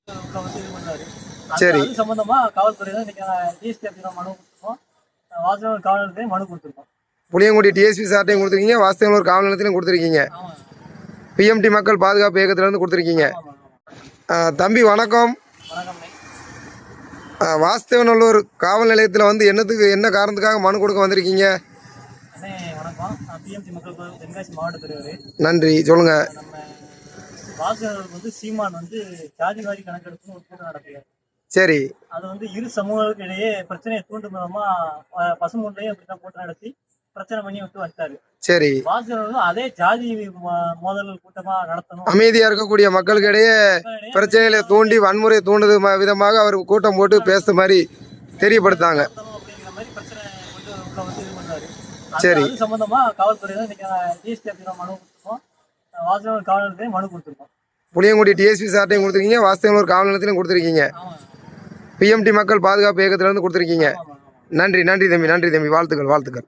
உள்ள வந்து இது பண்ணாரு. சரி. அது சம்பந்தமா காவல்துறை தான் இன்னைக்கு டிஎஸ்பி ஆஃபீஸ்ல மனு கொடுத்துருக்கோம். வாசகர் காவல் நிலையத்தையும் மனு கொடுத்துருக்கோம். புளியங்குடி டிஎஸ்பி சார்ட்டையும் கொடுத்துருக்கீங்க, வாஸ்தவனூர் காவல் நிலையத்திலையும் கொடுத்துருக்கீங்க, ஆமாம். பிஎம்டி மக்கள் பாதுகாப்பு இயக்கத்திலேருந்து கொடுத்துருக்கீங்க. தம்பி வணக்கம். வணக்கம்ண்ணே. வாஸ்தவநல்லூர் காவல் நிலையத்தில் வந்து என்ன காரணத்துக்காக மனு கொடுக்க வந்திருக்கீங்க? அண்ணே வணக்கம். நான் பிஎம்டி மக்கள் தென்காசி மாவட்ட தலைவர். நன்றி, சொல்லுங்க. நம்ம வாசகர் வந்து சீமான் வந்து ஜாதிவாரி கணக்கெடுப்புன்னு ஒரு கூட்டம் நடத்துகிறார். சரி. அது வந்து இரு சமூகங்களுக்கு இடையே பிரச்சனையை தூண்டும் விதமா பசுமூன்றையும் அப்படித்தான் கூட்டம் நடத்தி பிரச்சனை பண்ணி விட்டு வந்துட்டாரு. சரி. வாசகர் அதே ஜாதி மோதல் கூட்டமா நடத்தணும், அமைதியா இருக்கக்கூடிய மக்களுக்கு இடையே பிரச்சனைகளை தூண்டி வன்முறை தூண்டுது விதமாக அவர் கூட்டம் போட்டு பேசுற மாதிரி தெரியப்படுத்தாங்க. அப்படிங்கிற மாதிரி பிரச்சனை கொண்டு உள்ள வந்து இது பண்ணாரு. சரி. அது சம்பந்தமா காவல்துறை தான் இன்னைக்கு டிஎஸ்பி ஆஃபீஸ்ல மனு கொடுத்துருக்கோம். வாசகர் காவல் நிலையத்தையும் மனு கொடுத்துருக்கோம். புளியங்குடி டிஎஸ்பி சார்ட்டையும் கொடுத்துருக்கீங்க, வாஸ்தவனூர் காவல் நிலையத்திலையும் கொடுத்துருக்கீங்க, பிஎம்டி மக்கள் பாதுகாப்பு இயக்கத்திலேருந்து கொடுத்துருக்கீங்க. நன்றி நன்றி தம்பி, நன்றி தம்பி, வாழ்த்துக்கள் வாழ்த்துக்கள்.